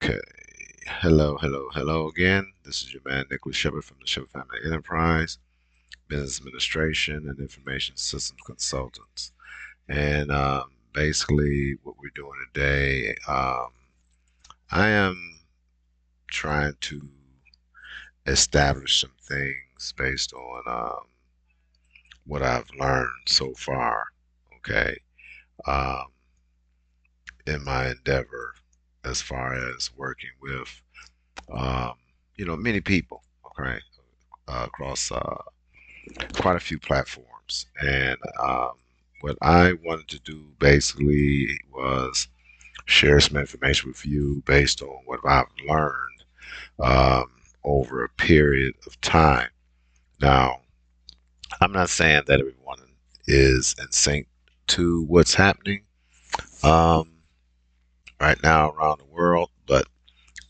Okay. Hello again. This is your man, Nicholas Shephard from the Shephard Family Enterprise, Business Administration and Information Systems Consultants. And basically, what we're doing today, I am trying to establish some things based on what I've learned so far, okay, um, in my endeavor as far as working with, um, many people, okay, across quite a few platforms. And what I wanted to do basically was share some information with you based on what I've learned um, over a period of time. Now, I'm not saying that everyone is in sync to what's happening um, right now around the world, but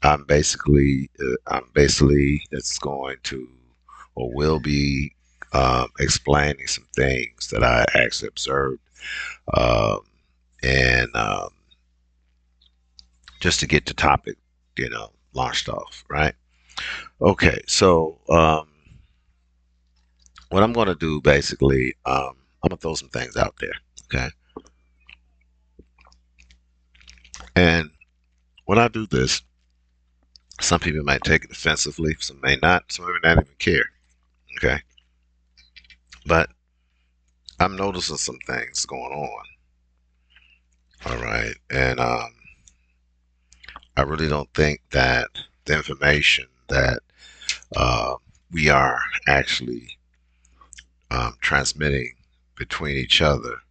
I'm basically it's going to or will be explaining some things that I actually observed, um, and just to get the topic, launched off, right? Okay, so what I'm going to do basically, I'm gonna throw some things out there, okay? And when I do this, some people might take it offensively, some may not, some may not even care, okay? But I'm noticing some things going on. All right. And I really don't think that the information that uh, we are actually transmitting between each other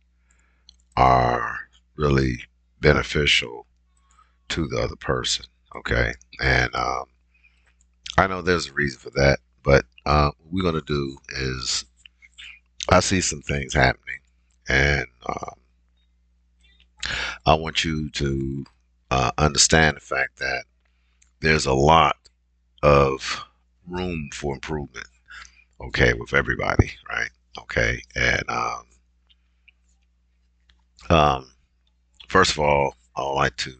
are really beneficial to the other person. Okay. And I know there's a reason for that. But what we're going to do is I see some things happening. And I want you to understand the fact that there's a lot of room for improvement, okay, with everybody, right? Okay. And um, first of all, I would like to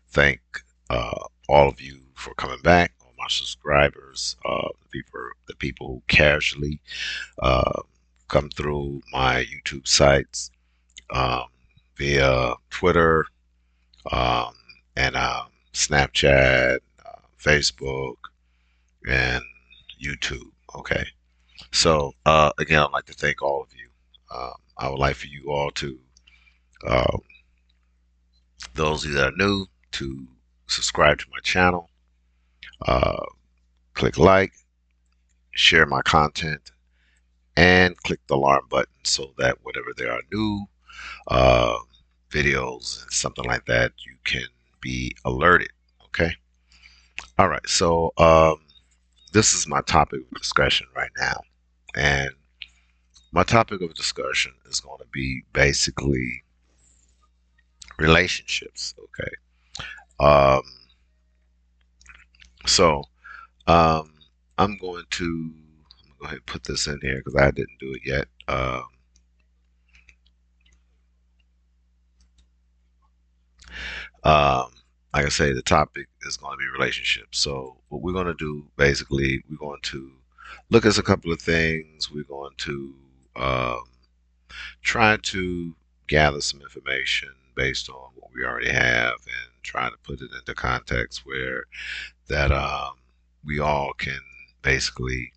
thank all of you for coming back, all my subscribers, the people who casually uh, come through my YouTube sites um, via Twitter um, and Snapchat, Facebook, and YouTube. Okay. So, again, I'd like to thank all of you. I would like for you all to, uh, those of you that are new, to subscribe to my channel, uh, click like, share my content, and click the alarm button so that whenever there are new uh, videos and something like that, you can be alerted. Okay. All right. So, this is my topic of discussion right now. And my topic of discussion is going to be basically relationships. Okay. Um, so um, I'm going to go ahead and put this in here because I didn't do it yet. Um, like I say, the topic is going to be relationships. So what we're going to do basically, we're going to look at a couple of things. We're going to um, try to gather some information based on what we already have and try to put it into context where that we all can basically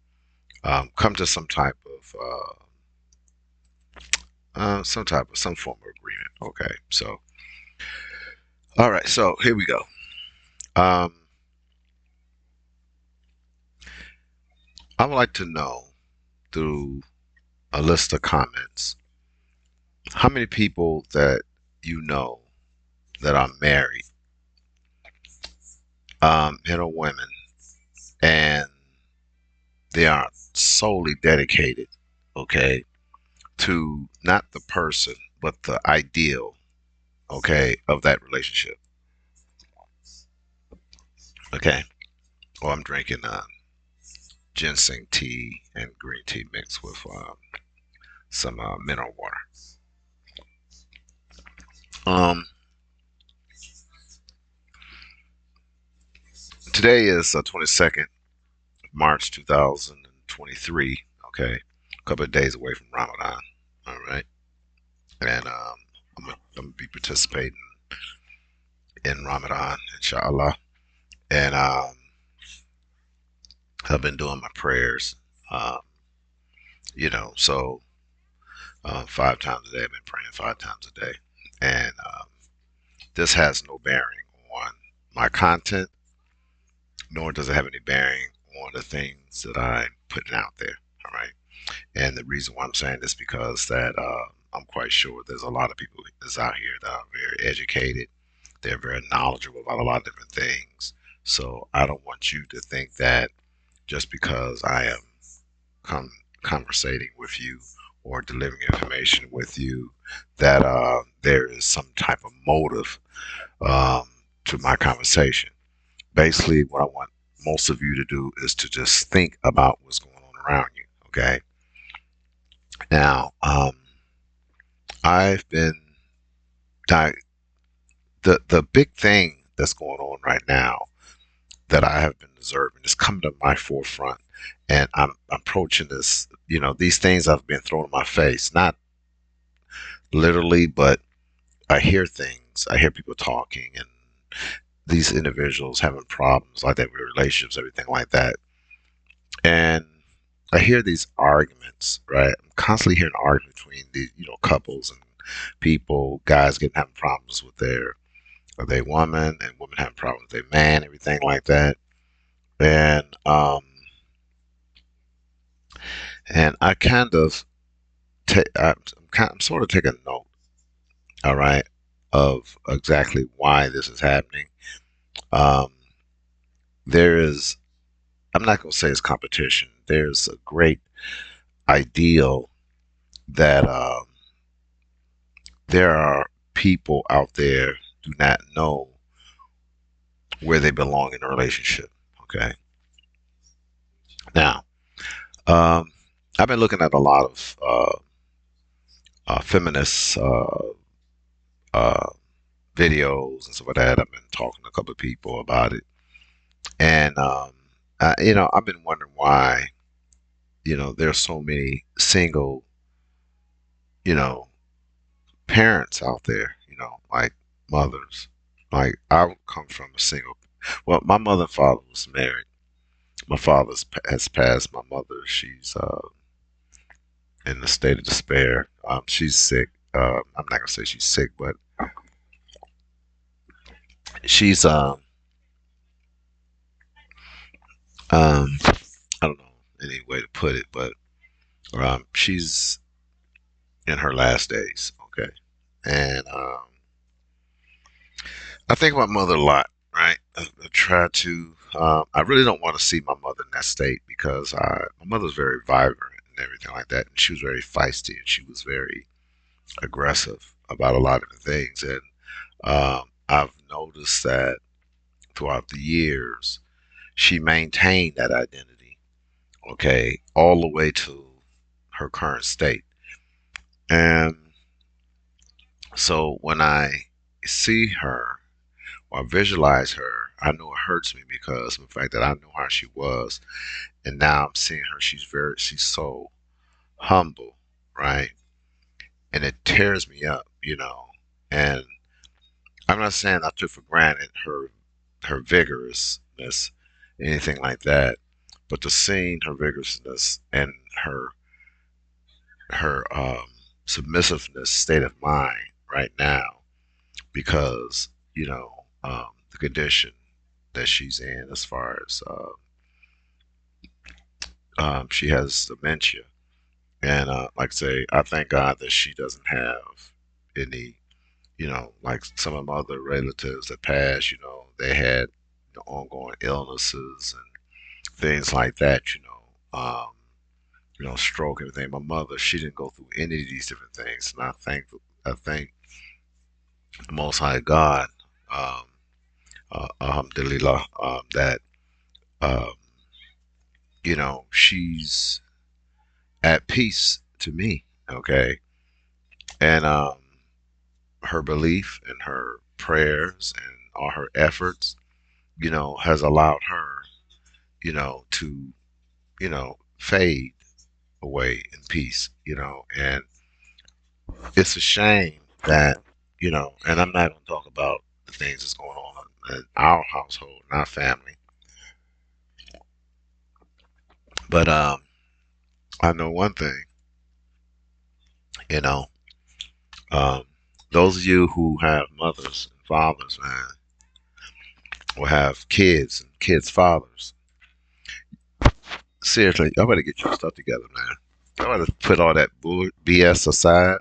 come to some form of agreement. Okay, so all right, so here we go. Um, I would like to know through a list of comments how many people that you know that are married, men or women, and they are solely dedicated, okay, to not the person but the ideal, okay, of that relationship. Okay. Or I'm drinking ginseng tea and green tea mixed with some mineral water. Um, Today is 22nd March 2023. Okay, a couple of days away from Ramadan. All right, and I'm gonna be participating in Ramadan, inshallah. And I've been doing my prayers. Um, so 5 times a day. I've been praying 5 times a day, and this has no bearing on my content, nor does it have any bearing on the things that I'm putting out there. All right. And the reason why I'm saying this because that I'm quite sure there's a lot of people that's out here that are very educated. They're very knowledgeable about a lot of different things. So I don't want you to think that just because I am con- conversating with you or delivering information with you that there is some type of motive um, to my conversation. Basically, what I want most of you to do is to just think about what's going on around you. Okay. Now, I've been di- the big thing that's going on right now that I have been observing is coming to my forefront, and I'm approaching this. These things have been thrown in my face, not literally, but I hear things. I hear people talking, and these individuals having problems like that with relationships, everything like that, and I hear these arguments. Right, I'm constantly hearing arguments between the couples and people, guys getting having problems with their woman, and women having problems with their man, everything like that. And I kind of I'm sort of taking note, all right, of exactly why this is happening. Um, there is, I'm not going to say it's competition. There's a great ideal that there are people out there do not know where they belong in a relationship. Okay, now I've been looking at a lot of feminist uh, videos and stuff like that. I've been talking to a couple of people about it, and I've been wondering why there's so many single you know parents out there, like mothers. Like I come from a single. Well, my mother and father was married. My has passed. My mother, she's in a state of despair. She's sick. I'm not gonna say she's sick, but she's um I don't know any way to put it, but she's in her last days. Okay, and I think about mother a lot. Right, I try to. I really don't want to see my mother in that state because my mother's very vibrant and everything like that, and she was very feisty and she was very aggressive about a lot of things. And I've noticed that throughout the years, she maintained that identity. Okay, all the way to her current state. And so when I see her or visualize her, I know it hurts me because of the fact that I know how she was, and now I'm seeing her. She's so humble, right? And it tears me up. And I'm not saying I took for granted her vigorousness, anything like that, but to seeing her vigorousness and her submissiveness state of mind right now because the condition that she's in as far as she has dementia. And like I say, I thank God that she doesn't have any, like some of my other relatives that passed, they had ongoing illnesses and things like that, stroke, everything. My mother, she didn't go through any of these different things. And I thank the Most High God, um, alhamdulillah, that, um, she's at peace to me, okay? And her belief and her prayers and all her efforts, has allowed her, to, fade away in peace, and it's a shame that, and I'm not going to talk about the things that's going on in our household, in our family, but I know one thing, you know, um, those of you who have mothers and fathers, man, or have kids and kids' fathers, seriously, y'all better get your stuff together, man. Y'all better put all that BS aside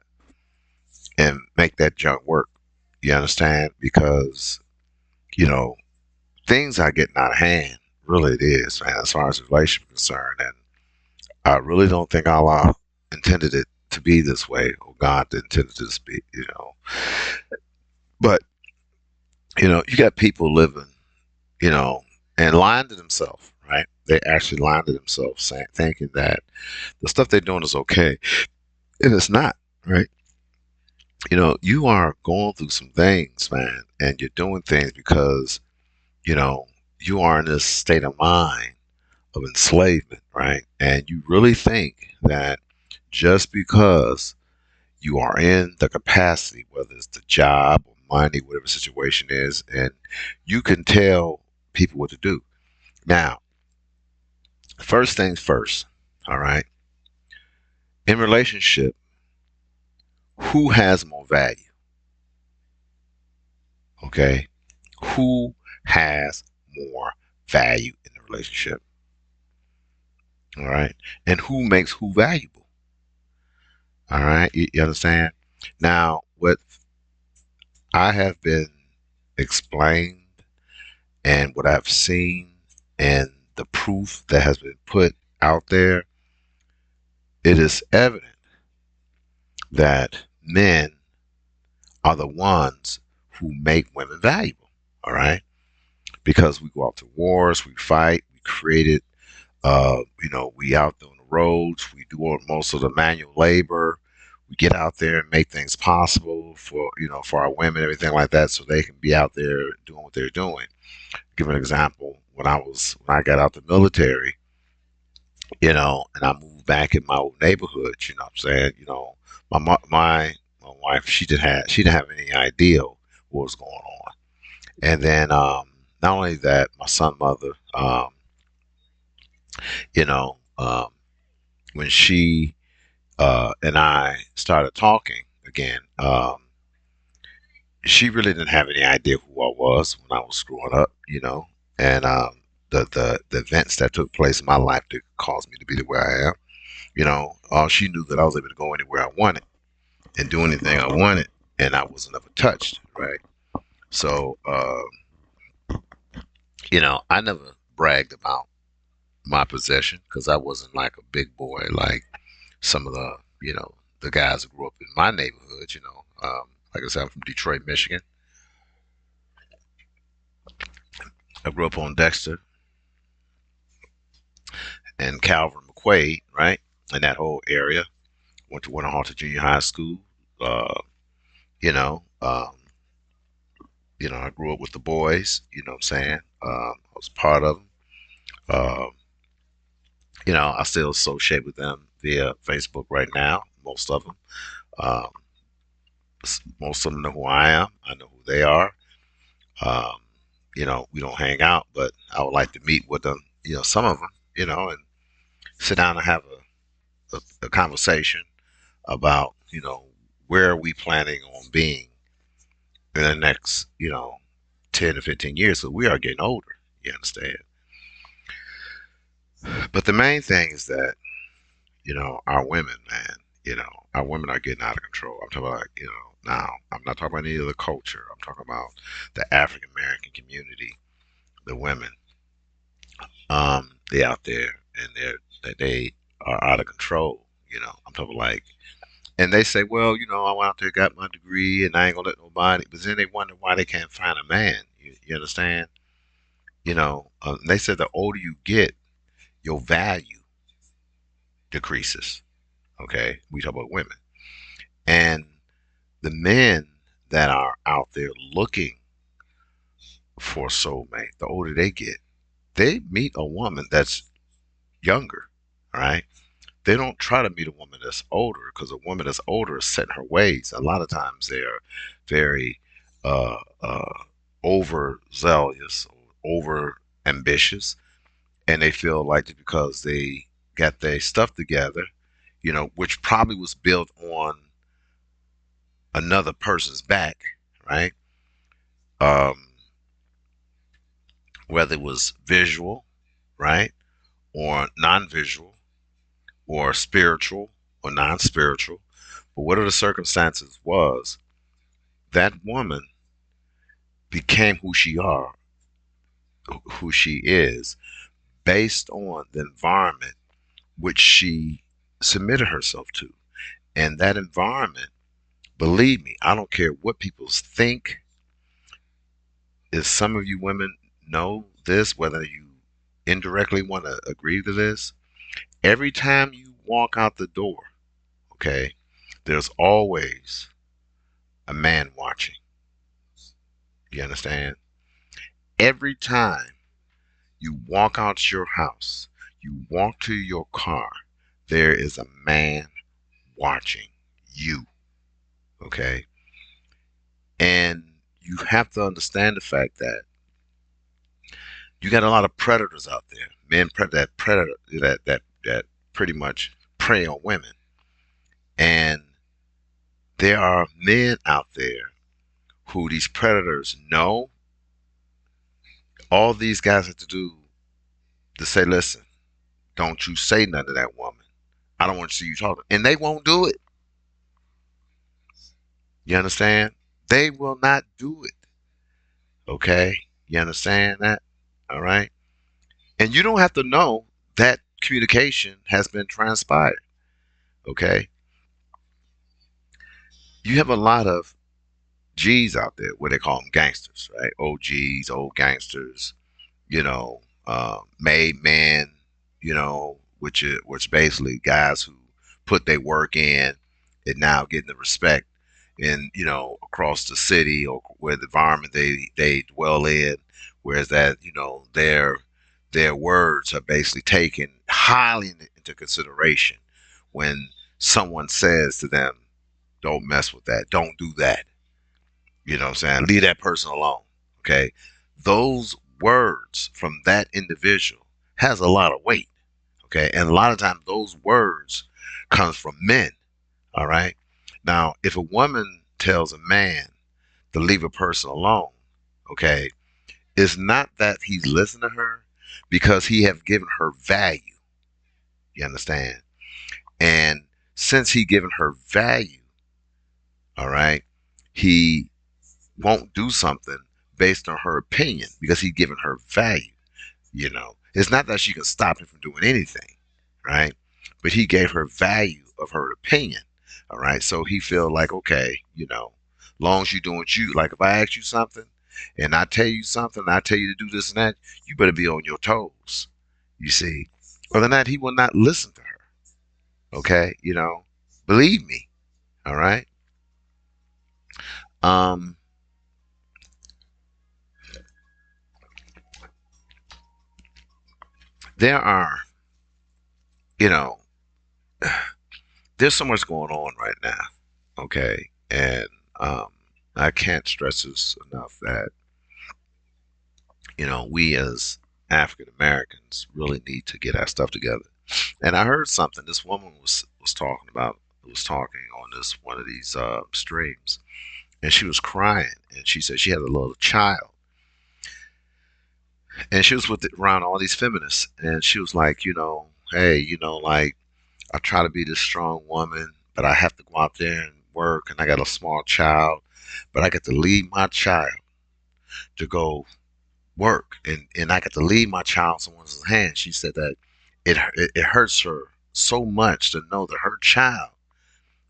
and make that junk work. You understand? Because, you know, things are getting out of hand. Really, it is, man, as far as the relationship is concerned. And I really don't think Allah intended it to be this way, or God intended it to be. But, you got people living, you know, and lying to themselves, right? They actually lying to themselves, thinking that the stuff they're doing is okay. And it's not, right? You are going through some things, man, and you're doing things because, you know, you are in this state of mind of enslavement, right? And you really think that just because you are in the capacity, whether it's the job or money, whatever the situation is, and you can tell people what to do. Now, first things first, all right? In relationship, who has more value? Okay? Who has more value in the relationship? All right? And who makes who valuable? All right? You understand? Now, what I have been explained and what I've seen and the proof that has been put out there, it is evident that men are the ones who make women valuable. All right? Because we go out to wars, we fight, we created, we out there on the roads, we do most of the manual labor, we get out there and make things possible for our women, everything like that, so they can be out there doing what they're doing. Give an example. When I got out the military, and I moved back in my old neighborhood, what I'm saying, my wife, she didn't have any idea what was going on. And then not only that, my son mother, you know, um, when she and I started talking again, she really didn't have any idea who I was when I was growing up, and the events that took place in my life that caused me to be the way I am. All she knew that I was able to go anywhere I wanted and do anything I wanted, and I wasn't ever touched, right? So, I never bragged about my possession because I wasn't like a big boy like some of the guys who grew up in my neighborhood. Like I said, I'm from Detroit, Michigan. I grew up on Dexter and Calvin McQuaid, right, in that whole area. Went to Winterhalter Junior High School. Uh, you know, um, I grew up with the boys. You know what I'm saying? I was part of them. Um, I still associate with them via Facebook right now. Most of them. Um, most of them know who I am. I know who they are. Um, we don't hang out, but I would like to meet with them. Some of them. And sit down and have a conversation about where are we planning on being in the next 10 to 15 years. So we are getting older. You understand? But the main thing is that our women, man, our women are getting out of control. I'm talking about, now I'm not talking about any of the culture. I'm talking about the African American community, the women. They out there and they are out of control. I'm talking like, and they say, well, I went out there, got my degree, and I ain't gonna let nobody. But then they wonder why they can't find a man. You understand? They said the older you get, your value decreases. Okay, we talk about women. And the men that are out there looking for a soulmate, the older they get, they meet a woman that's younger, right? They don't try to meet a woman that's older because a woman that's older is set in her ways. A lot of times they're very uh, overzealous, over ambitious, and they feel like just because they got their stuff together, which probably was built on another person's back, right? Um, whether it was visual, right, or non-visual, or spiritual, or non-spiritual, but whatever the circumstances was, that woman became who she is, based on the environment which she submitted herself to. And that environment, believe me, I don't care what people think. If some of you women know this, whether you indirectly want to agree to this, every time you walk out the door, okay, there's always a man watching. You understand? Every time you walk out your house, you walk to your car, there is a man watching you, okay? And you have to understand the fact that you got a lot of predators out there, that predator that pretty much prey on women, and there are men out there who these predators know. All these guys have to do to say, listen, don't you say nothing to that woman. I don't want to see you talking, and they won't do it. You understand? They will not do it. Okay, you understand that? All right, and you don't have to know that communication has been transpired. Okay, you have a lot of G's out there, what they call them gangsters, right? OGs, old gangsters, made men, which basically guys who put their work in and now getting the respect in, across the city or where the environment they dwell in, whereas that, their words are basically taken highly into consideration when someone says to them, don't mess with that, don't do that. You know what I'm saying? Leave that person alone. Okay. Those words from that individual has a lot of weight. Okay. And a lot of times those words comes from men. All right. Now, if a woman tells a man to leave a person alone, okay, it's not that he's listening to her because he have given her value. You understand? And since he given her value, all right, he won't do something based on her opinion because he's given her value. It's not that she can stop him from doing anything, right? But he gave her value of her opinion. All right. So he feel like, okay, long as you doing what you like, if I ask you something and I tell you something, I tell you to do this and that, you better be on your toes. You see, other than that, he will not listen to her. Okay. Believe me. All right. Um, there are, you know, there's so much going on right now. Okay. And um, I can't stress this enough that, we as African Americans really need to get our stuff together. And I heard something this woman was talking about, was talking on this one of these streams, and she was crying, and she said she had a little child, and she was around all these feminists, and she was like, hey, like I try to be this strong woman, but I have to go out there and work, and I got a small child, but I get to leave my child to go work, and I get to leave my child in someone's hands. She said that it hurts her so much to know that her child,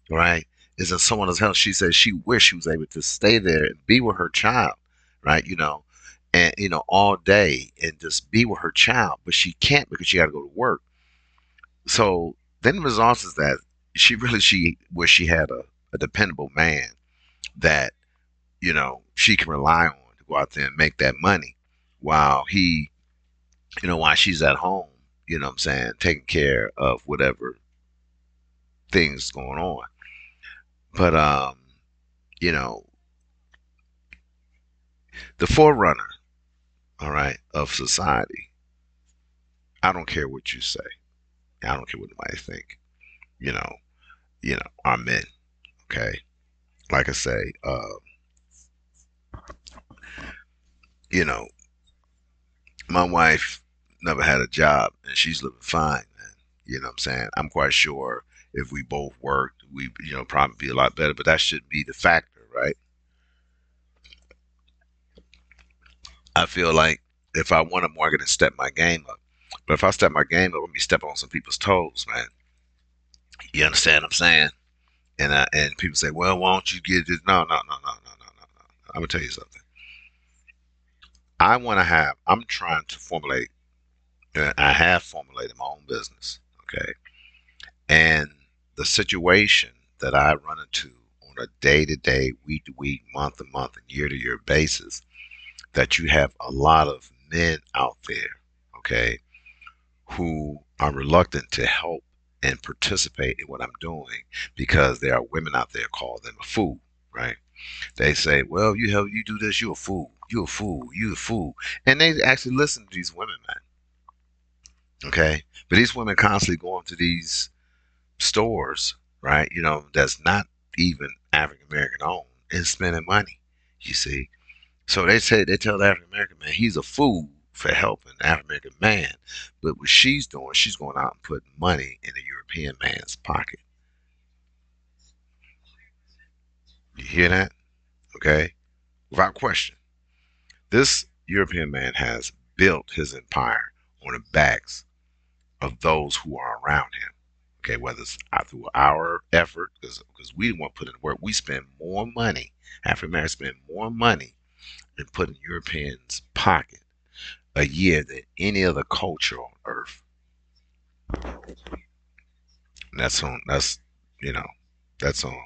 right, is in someone else's house. She said she wished she was able to stay there and be with her child, right, and all day and just be with her child, but she can't because she got to go to work. So then the result is that she wish she had a dependable man that she can rely on to go out there and make that money while he, while she's at home, what I'm saying, taking care of whatever things going on. But you know, the forerunner, all right, of society. I don't care what you say. I don't care what anybody think. You know, are men. Okay, like I say, you know, my wife never had a job and she's living fine, man. You know what I'm saying? I'm quite sure if we both worked, we, probably be a lot better, but that shouldn't be the factor, right? I feel like if I wanted more, I gotta step my game up. But if I step my game up, let me step on some people's toes, man. You understand what I'm saying? And people say, well, why don't you get this? No, no, no, no, no, no, no, no. I'm gonna tell you something. I'm trying to formulate, I have formulated my own business, okay? And the situation that I run into on a day to day, week to week, month to month, and year to year basis, that you have a lot of men out there, okay, who are reluctant to help and participate in what I'm doing because there are women out there call them a fool, right? They say, well, you do this, you're a fool, you're a fool, you're a fool. And they actually listen to these women, man. Okay. But these women constantly going to these stores, right? That's not even African American owned and spending money, you see. So they tell the African American man he's a fool for helping the African American man. But what she's doing, she's going out and putting money in the European man's pocket. You hear that? Okay? Without question. This European man has built his empire on the backs of those who are around him. Okay, whether it's through our effort, because we want to put in the work, we spend more money. African Americans spend more money in putting Europeans' pocket a year than any other culture on earth. And you know, that's on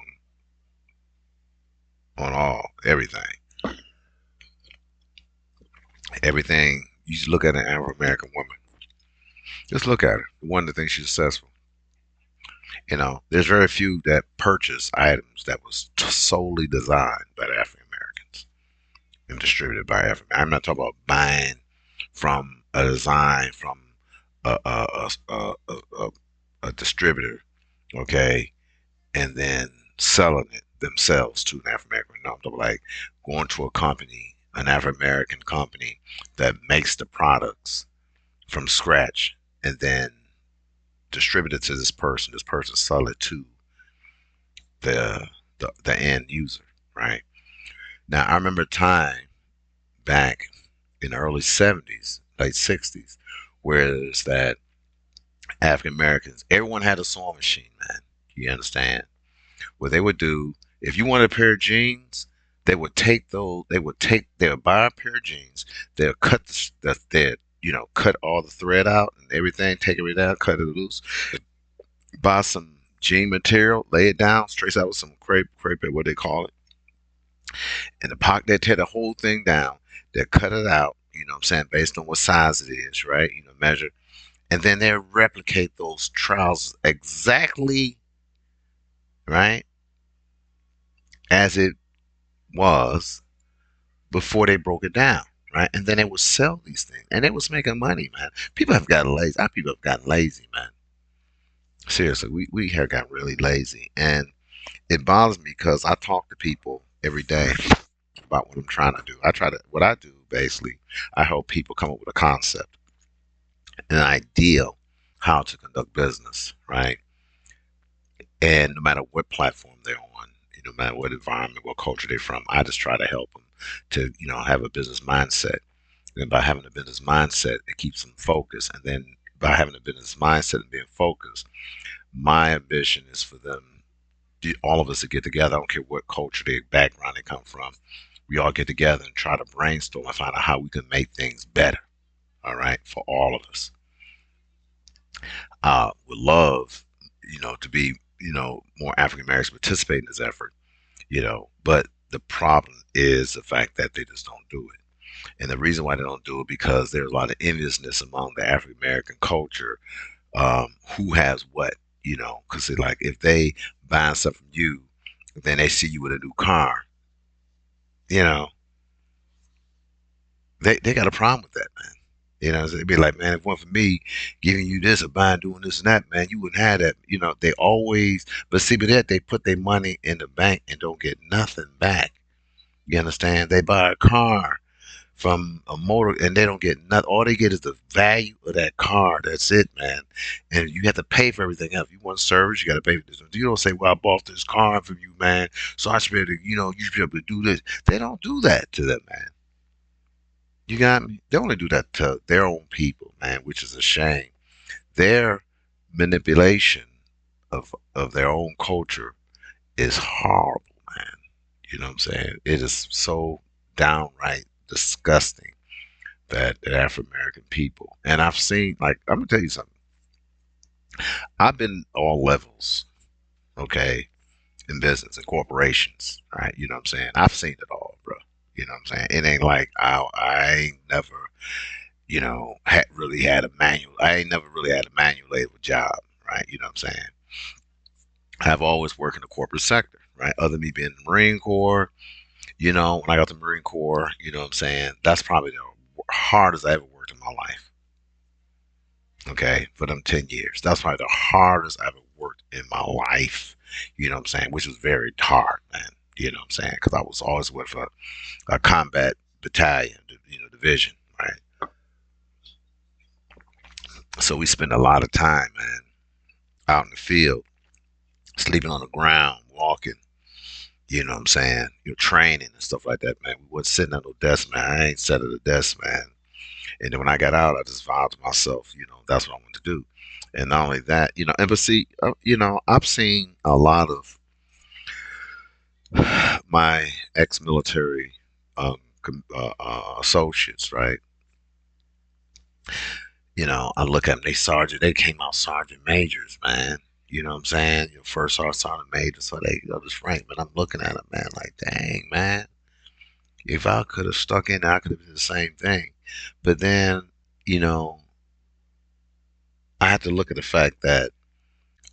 all everything. Everything you just look at an African American woman. Just look at her. One of the things she's successful. There's very few that purchase items that was solely designed by the African Americans and distributed by African. I'm not talking about buying from a design from a distributor, okay, and then selling it themselves to an African American. No, I'm talking like going to a company, an African American company that makes the products from scratch and then distribute it to this person. This person sell it to the the end user, right? Now I remember a time back in the early 70s, late 60s, where there's that African Americans, everyone had a sewing machine, man. You understand? What they would do, if you wanted a pair of jeans, they would buy a pair of jeans, they'll cut cut all the thread out and everything, take it out, cut it loose, buy some jean material, lay it down, trace out with some crepe, what they call it, and the pocket, they tear the whole thing down, they cut it out, what I'm saying, based on what size it is, right? Measure, and then they replicate those trousers exactly, right, as it was before they broke it down, right? And then they would sell these things, and they was making money, man. People have gotten lazy. Our people have gotten lazy, man. Seriously, we have got really lazy, and it bothers me because I talk to people every day about what I'm trying to do. What I do basically, I help people come up with a concept, an idea how to conduct business, right? And no matter what platform they're on, no matter what environment, what culture they're from, I just try to help them to, have a business mindset. And by having a business mindset, it keeps them focused. And then by having a business mindset and being focused, my ambition is for them, all of us to get together. I don't care what culture, their background they come from. We all get together and try to brainstorm and find out how we can make things better. All right, for all of us. Would love, to be, more African Americans participate in this effort. But The problem is the fact that they just don't do it. And the reason why they don't do it because there's a lot of enviousness among the African American culture. Who has what, because like if they buying stuff from you, then they see you with a new car, you know, they got a problem with that, man. So they'd be like, man, if it weren't for me giving you this or buying doing this and that, man, you wouldn't have that. They always, but see, but that they put their money in the bank and don't get nothing back. You understand? They buy a car from a motor and they don't get nothing. All they get is the value of that car. That's it, man. And you have to pay for everything else. If you want service, you got to pay for this. You don't say, well, I bought this car from you, man, so I should be able to, you should be able to do this. They don't do that to them, man. You got me? They only do that to their own people, man, which is a shame. Their manipulation of their own culture is horrible, man. You know what I'm saying? It is so downright disgusting that the African American people, and I've seen, like, I'm gonna tell you something. I've been all levels, okay, in business and corporations, right? You know what I'm saying? I've seen it all, bro. You know what I'm saying? It ain't like I ain't never, had really had a manual. I ain't never really had a manual labor job, right? You know what I'm saying? I've always worked in the corporate sector, right? Other than me being in the Marine Corps, when I got the Marine Corps, you know what I'm saying? That's probably the hardest I ever worked in my life. Okay, for them 10 years. That's probably the hardest I've ever worked in my life. You know what I'm saying? Which was very hard, man. You know what I'm saying? Because I was always with a combat battalion, division, right? So we spend a lot of time, man, out in the field, sleeping on the ground, walking, you know what I'm saying? Training and stuff like that, man. We wasn't sitting at no desk, man. I ain't sat at a desk, man. And then when I got out, I just vowed to myself, that's what I want to do. And not only that, and but see, I've seen a lot of my ex-military associates, right? I look at them, they came out sergeant majors, man. You know what I'm saying? Your first sergeant major, so they go this rank. But I'm looking at them, man, like, dang, man. If I could have stuck in, I could have done the same thing. But then, you know, I had to look at the fact that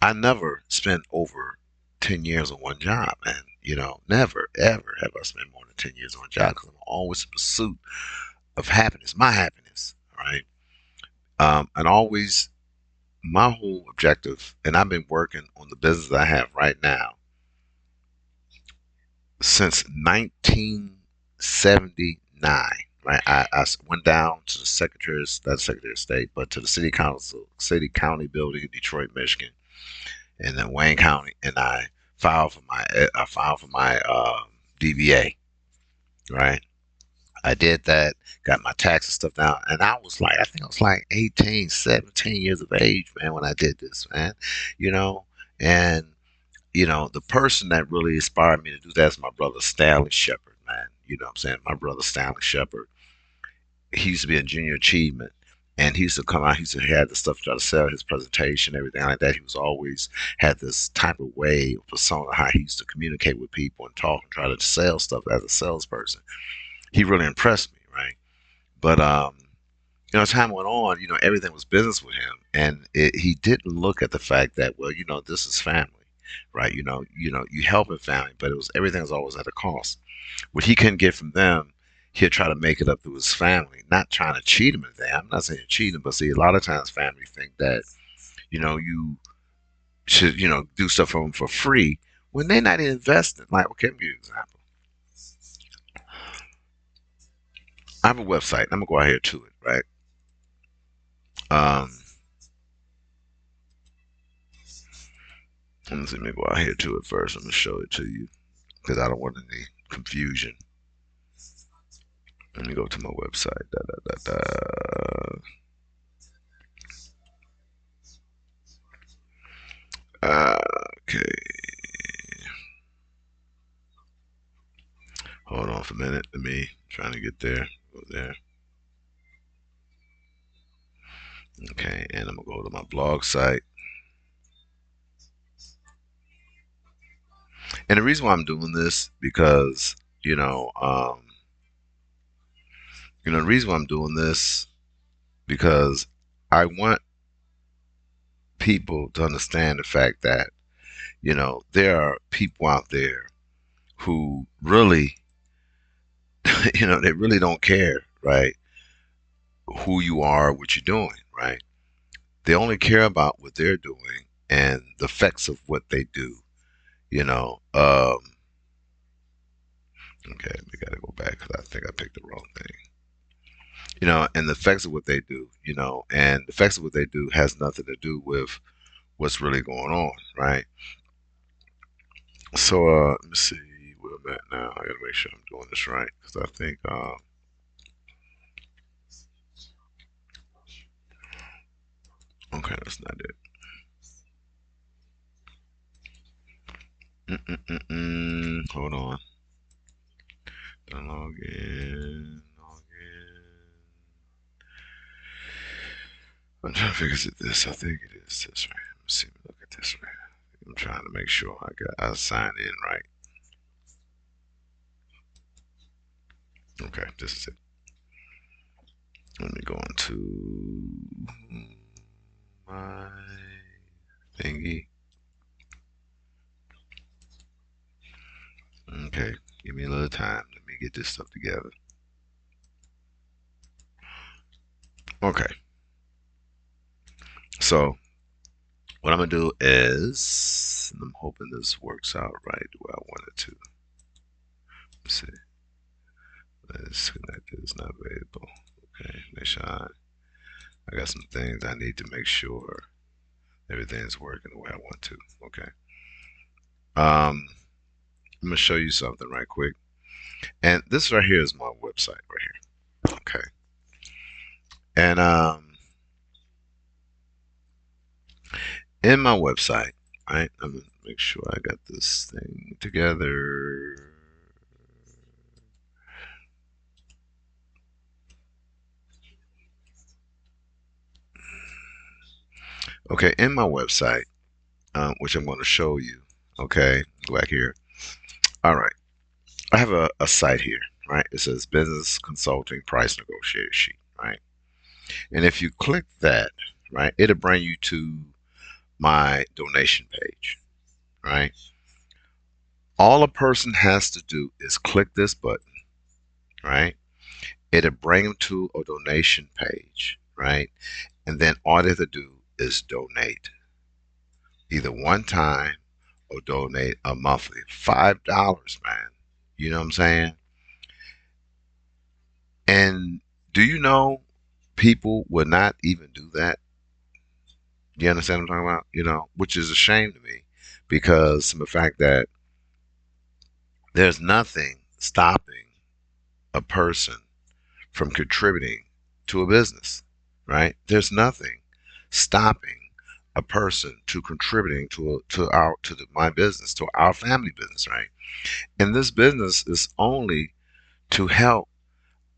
I never spent over 10 years on one job, man. Never, ever have I spent more than 10 years on a job because I'm always in pursuit of happiness, my happiness, right? And always, my whole objective, and I've been working on the business I have right now since 1979. Right, I went down to the Secretary of State, but to the City County building in Detroit, Michigan, and then Wayne County, and I filed for my DBA. Right, I did that, got my taxes stuff down, and I think I was like 18, 17 years of age, man, when I did this, man. You know, and the person that really inspired me to do that is my brother Stanley Shephard, man. You know what I'm saying? My brother Stanley Shephard. He used to be a junior achievement. And he used to come out, he used to have the stuff to try to sell his presentation, everything like that. He was always had this type of way, persona, how he used to communicate with people and talk and try to sell stuff as a salesperson. He really impressed me, right? But as time went on, everything was business with him, and he didn't look at the fact that, well, this is family, right? You helping family, but it was everything was always at a cost. What he couldn't get from them, he'll try to make it up through his family, not trying to cheat him or anything. I'm not saying cheating, but see, a lot of times family think that you should do stuff for them for free when they're not investing. Like, okay, let me give you an example. I have a website. I'm gonna go out here to it, right? Um, let me go out here to it first. I'm gonna show it to you because I don't want any confusion. Let me go to my website. Da, da, da, da. Okay, hold on for a minute. Let me trying to get there. Go there. Okay, and I'm gonna go to my blog site. And the reason why I'm doing this because you know, the reason why I'm doing this because I want people to understand the fact that there are people out there who really, they really don't care, right? Who you are, what you're doing, right? They only care about what they're doing and the effects of what they do. You know, okay, we gotta go back because I think I picked the wrong thing. And the effects of what they do. And the effects of what they do has nothing to do with what's really going on, right? So, let me see where I'm at now. I gotta make sure I'm doing this right because I think, okay, that's not it. Hold on. Log in. Log in. I'm trying to figure is it this. I think it is this right. Let me see. Look at this right. I'm trying to make sure I sign in right. Okay, this is it. Let me go into my thingy. Okay, give me a little time. Let me get this stuff together. Okay, so what I'm gonna do is I'm hoping this works out right the way I want it to. Let's see. Let's connect it. It's not available. Okay, make sure I got some things I need to make sure everything's working the way I want to. Okay. I'm gonna show you something right quick. And this right here is my website right here. Okay. And in my website, right, I'm gonna make sure I got this thing together. Okay, in my website, which I'm going to show you. Okay, go back here. All right, I have a site here, right? It says Business Consulting Price Negotiator Sheet, right? And if you click that, right, it'll bring you to my donation page, right? All a person has to do is click this button, right? It'll bring them to a donation page, right? And then all they have to do is donate either one time or donate a monthly. $5, man. You know what I'm saying? And do you know people would not even do that? You understand what I'm talking about? Which is a shame to me because of the fact that there's nothing stopping a person from contributing to a business, right? There's nothing stopping a person to contributing to my business, to our family business, right? And this business is only to help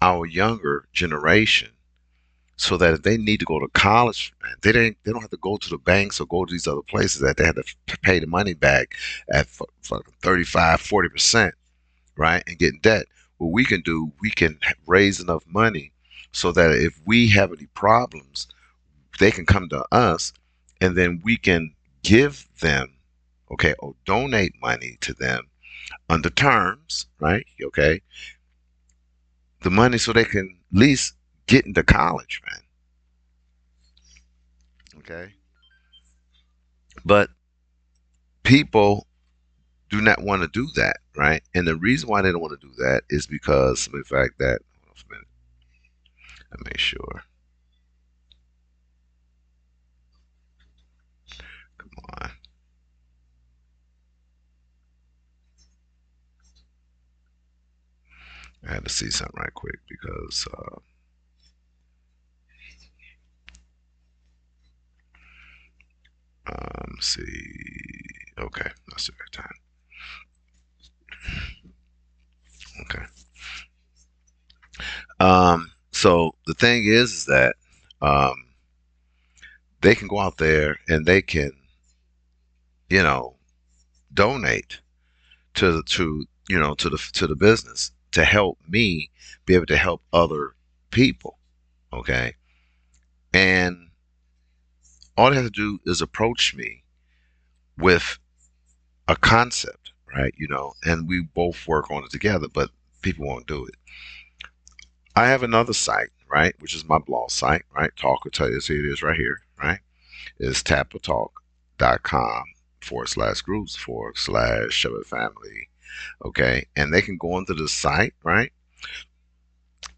our younger generation so that if they need to go to college, man, they don't have to go to the banks or go to these other places that they have to pay the money back at 35, 40%, right? And get in debt. What we can do, we can raise enough money so that if we have any problems, they can come to us and then we can give them, okay, or donate money to them under terms, right? Okay, the money so they can at least get into college, man. Okay. But people do not want to do that, right? And the reason why they don't want to do that is because of the fact that, hold on a minute, I make sure. Come on. I had to see something right quick because, see. Okay, that's the right time. Okay. So the thing is that um, they can go out there and they can, you know, donate to to the business to help me be able to help other people. Okay. And all they have to do is approach me with a concept, right? And we both work on it together, but people won't do it. I have another site, right, which is my blog site, right? Talk will tell you, see it is right here, right? It's tapatalk.com /groups /Shepherd family. Okay. And they can go into the site, right?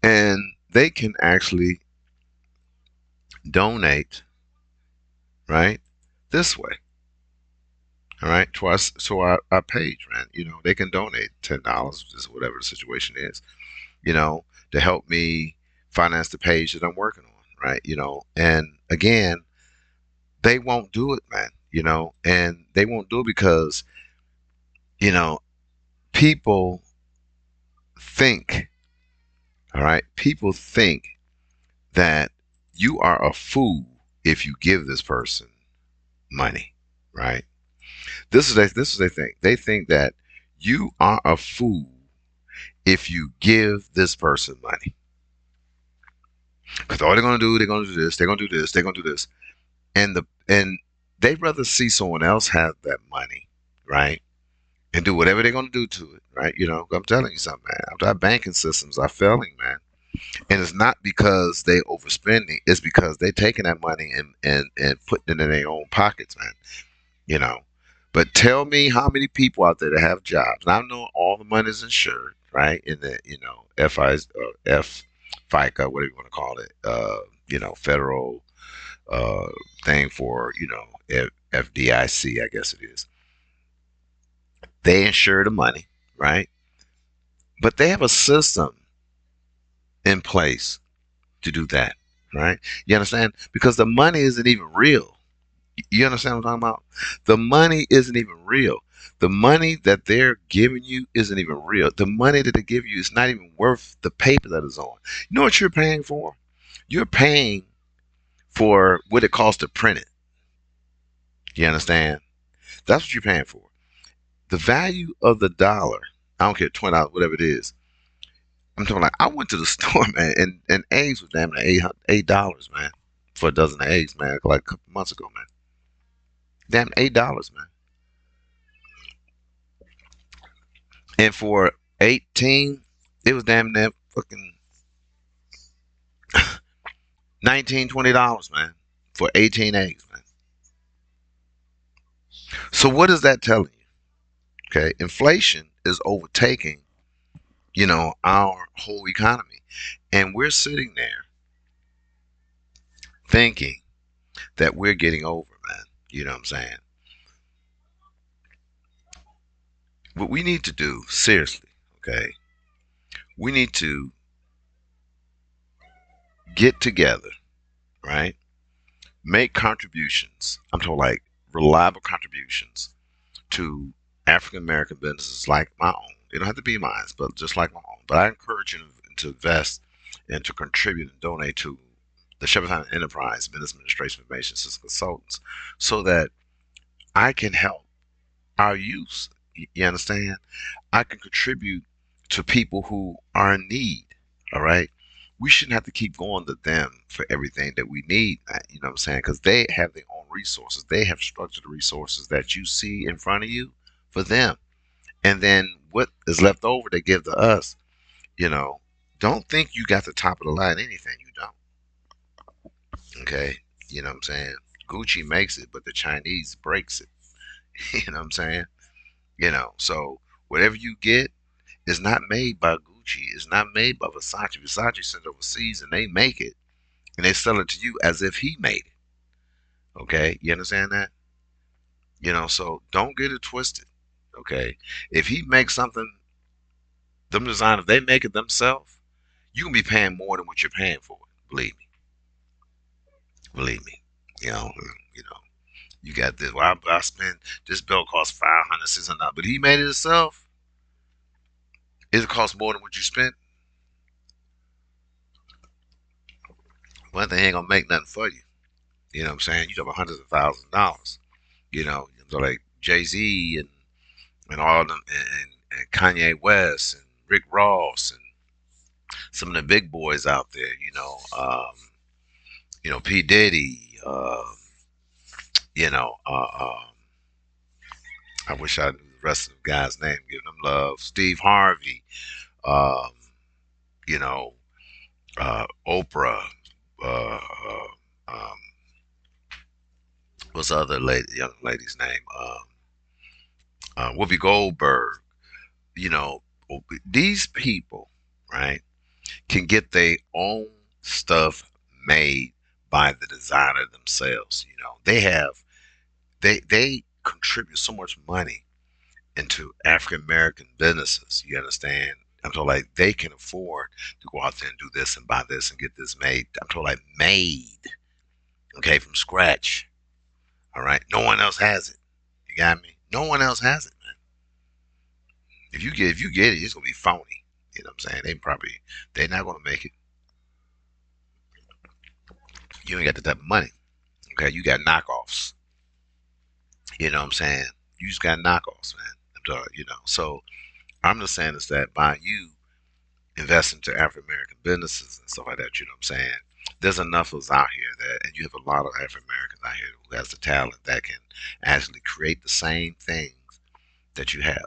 And they can actually donate, right? This way. All right, to us, to our page, man. They can donate $10, just whatever the situation is, you know, to help me finance the page that I'm working on, right? And again, they won't do it, man. And they won't do it because you know people think, all right, people think that you are a fool if you give this person money, right? This is they think. They think that you are a fool if you give this person money. Because all they're gonna do this, they're gonna do this, they're gonna do this. And they'd rather see someone else have that money, right? And do whatever they're gonna do to it, right? I'm telling you something, man. Our banking systems are failing, man. And it's not because they overspending, it's because they're taking that money and putting it in their own pockets, man. you know. But tell me how many people out there that have jobs. Now I know all the money is insured, right? In the FI F FICA, whatever you want to call it, federal uh thing for FDIC, I guess it is. They insure the money, right? But they have a system in place to do that, right? You understand? Because the money isn't even real. You understand what I'm talking about? The money isn't even real. The money that they're giving you isn't even real. The money that they give you is not even worth the paper that it's on. You know what you're paying for? You're paying for what it costs to print it. You understand? That's what you're paying for. The value of the dollar, I don't care, $20, whatever it is. I'm talking like I went to the store, man, and eggs was damn near $8, man, for a dozen of eggs, man, like a couple months ago, man. Damn $8, man. And for 18, it was damn near fucking 19, $20, man, for 18 eggs, man. So what is that telling you? Okay, inflation is overtaking, our whole economy, and we're sitting there thinking that we're getting over, man. You know what I'm saying? What we need to do, seriously, okay, we need to get together, right? Make contributions. I'm talking like reliable contributions to African American businesses like my own. It don't have to be mine, but just like my own. But I encourage you to invest and to contribute and donate to the Shepherd Enterprise Business Administration Information System Consultants so that I can help our youth. You understand? I can contribute to people who are in need. All right. We shouldn't have to keep going to them for everything that we need. You know what I'm saying? Because they have their own resources. They have structured the resources that you see in front of you for them. And then what is left over they give to us. You know, don't think you got the top of the line anything. You don't. Okay. You know what I'm saying? Gucci makes it, but the Chinese breaks it. You know what I'm saying? So whatever you get is not made by Gucci. It's not made by Versace. Versace sent overseas and they make it and they sell it to you as if he made it. Okay, you understand that? So don't get it twisted. Okay, if he makes something, them designers they make it themselves, you can be paying more than what you're paying for it. Believe me, believe me. You know, you know, you got this. Well, I spent this belt cost 500, 600, but he made it himself. It costs more than what you spent. One thing ain't gonna make nothing for you. You know what I'm saying? You have hundreds of thousands of dollars. So like Jay Z and all of them and Kanye West and Rick Ross and some of the big boys out there. P Diddy. You know, I wish I knew the rest of the guys' name. Giving them love. Steve Harvey. Um, you know, Oprah. Uh, uh, um, what's the other young lady's name? Whoopi Goldberg. You know, these people, right, can get their own stuff made by the designer themselves. They contribute so much money into African American businesses. You understand? I'm talking like they can afford to go out there and do this and buy this and get this made. I'm talking like made, okay, from scratch. All right, no one else has it. You got me? No one else has it, man. If you get it, it's gonna be phony. You know what I'm saying? They're not gonna make it. You ain't got the type of money. Okay, you got knockoffs. You know what I'm saying? You just got knockoffs, man. So I'm just saying is that by you investing into African American businesses and stuff like that, you know what I'm saying? There's enough of us out here and you have a lot of African Americans out here who has the talent that can actually create the same things that you have.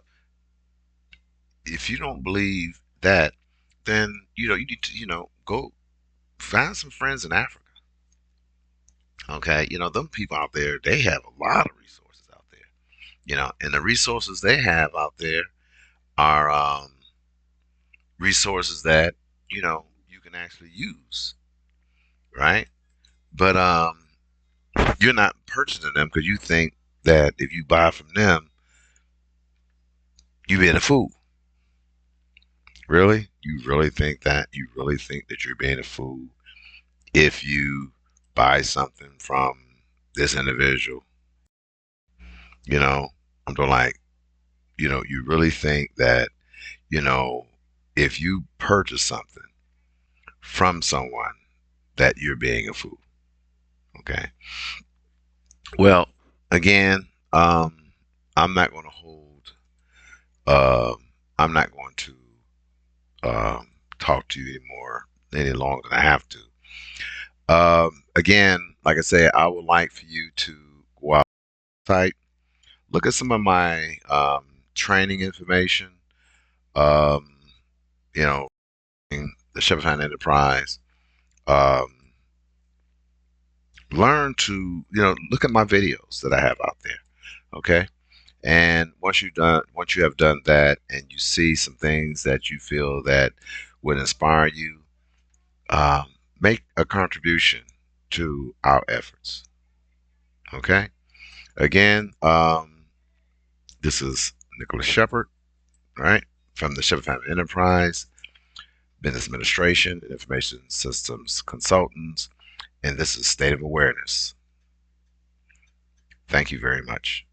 If you don't believe that, then you need to go find some friends in Africa. Okay, them people out there, they have a lot of resources out there. And the resources they have out there are resources that you can actually use, right? But you're not purchasing them because you think that if you buy from them, you being a fool. Really? You really think that? You really think that you're being a fool if you buy something from this individual? You know, I'm doing like, you really think that, you know, if you purchase something from someone that you're being a fool. Okay. Well, again, I'm not going to hold, um, I'm not going to talk to you anymore any longer than I have to. Again, like I said, I would like for you to go outside, look at some of my training information. Um, you know, the Shepherd Enterprise. Um, Learn to look at my videos that I have out there. Okay, and once you have done that, and you see some things that you feel that would inspire you, um, make a contribution to our efforts. Okay. Again, this is Nicholas Shepherd, right, from the Shepherd Family Enterprise, Business Administration, and Information Systems Consultants, and this is State of Awareness. Thank you very much.